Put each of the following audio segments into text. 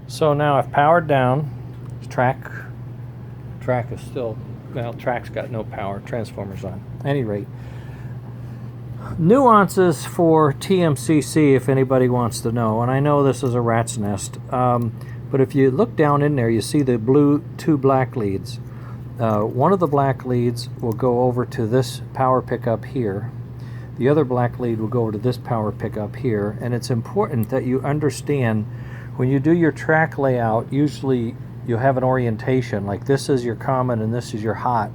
So now I've powered down. Track is still, well, track's got no power. Transformer's on. At any rate, nuances for TMCC if anybody wants to know. And I know this is a rat's nest, but if you look down in there, you see the two black leads. One of the black leads will go over to this power pickup here. The other black lead will go over to this power pickup here. And it's important that you understand when you do your track layout, usually you have an orientation, like this is your common and this is your hot.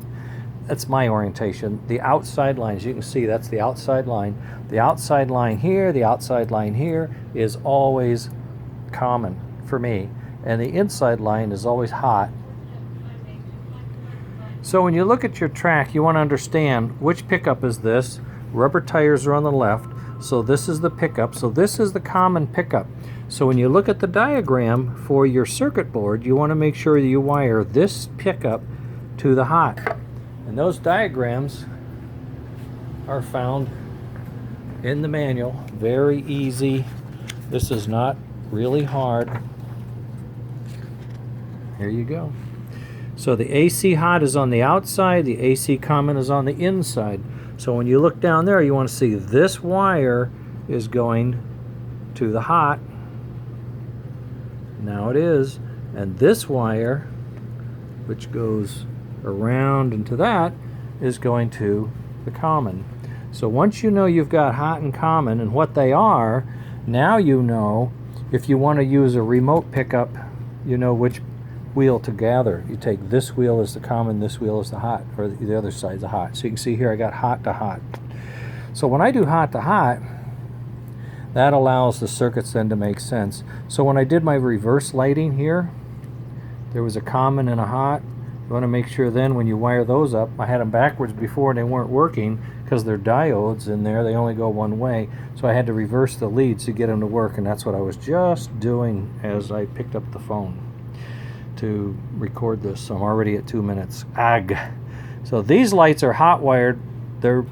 That's my orientation. The outside lines, you can see that's the outside line. The outside line here, the outside line here is always common for me. And the inside line is always hot. So when you look at your track, you want to understand which pickup is this. Rubber tires are on the left, so this is the pickup. So this is the common pickup. So when you look at the diagram for your circuit board, you want to make sure you wire this pickup to the hot. And those diagrams are found in the manual. Very easy. This is not really hard. Here you go. So the AC hot is on the outside, the AC common is on the inside. So when you look down there, you want to see this wire is going to the hot. Now it is. And this wire, which goes around into that, is going to the common. So once you know you've got hot and common and what they are, now you know if you want to use a remote pickup, you know which wheel to gather. You take this wheel as the common, this wheel is the hot, or the other side's the hot. So you can see here I got hot to hot. So when I do hot to hot, that allows the circuits then to make sense. So when I did my reverse lighting here, there was a common and a hot. You want to make sure then when you wire those up, I had them backwards before and they weren't working because they're diodes in there, they only go one way. So I had to reverse the leads to get them to work, and that's what I was just doing as I picked up the phone to record this. So I'm already at 2 minutes. Ag. So these lights are hot wired. They're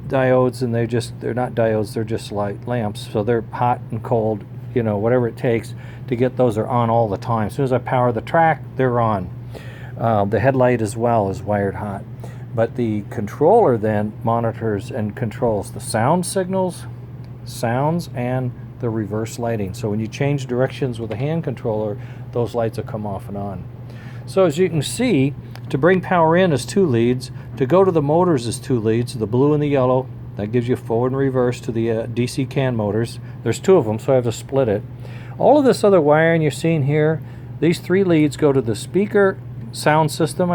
diodes, and they're not diodes, they're just light lamps. So they're hot and cold, you know, whatever it takes to get those are on all the time. As soon as I power the track, they're on. The headlight as well is wired hot. But the controller then monitors and controls the sound signals, sounds, and the reverse lighting. So when you change directions with a hand controller, those lights will come off and on. So as you can see, to bring power in is 2 leads. To go to the motors is 2 leads, the blue and the yellow. That gives you forward and reverse to the DC can motors. There's 2 of them, so I have to split it. All of this other wiring you're seeing here, these 3 leads go to the speaker sound system,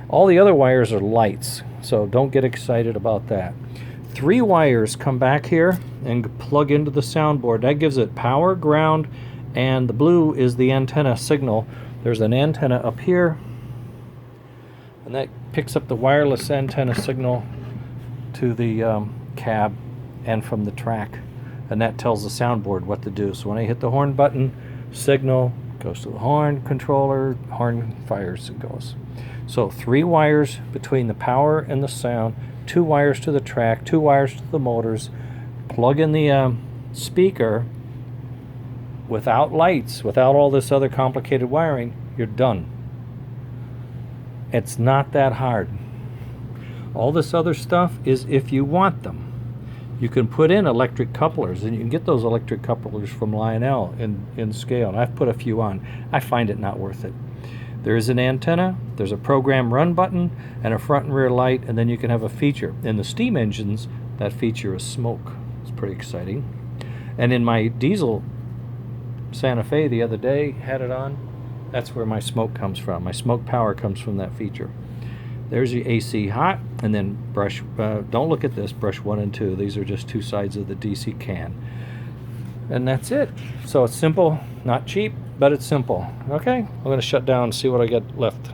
All the other wires are lights, so don't get excited about that. 3 wires come back here and plug into the soundboard. That gives it power, ground, and the blue is the antenna signal. There's an antenna up here, and that picks up the wireless antenna signal to the cab and from the track, and that tells the soundboard what to do. So when I hit the horn button, signal goes to the horn controller, horn fires and goes. So 3 wires between the power and the sound, 2 wires to the track, 2 wires to the motors. Plug in the speaker without lights, without all this other complicated wiring, you're done. It's not that hard. All this other stuff is if you want them. You can put in electric couplers, and you can get those electric couplers from Flionel in scale, and I've put a few on. I find it not worth it. There is an antenna, there's a program run button, and a front and rear light, and then you can have a feature. In the steam engines, that feature is smoke. It's pretty exciting. And in my diesel Santa Fe the other day, had it on, that's where my smoke comes from. My smoke power comes from that feature. There's your AC hot, and then brush, don't look at this, brush 1 and 2. These are just 2 sides of the DC can. And that's it. So it's simple, not cheap, but it's simple. Okay, I'm going to shut down and see what I got left.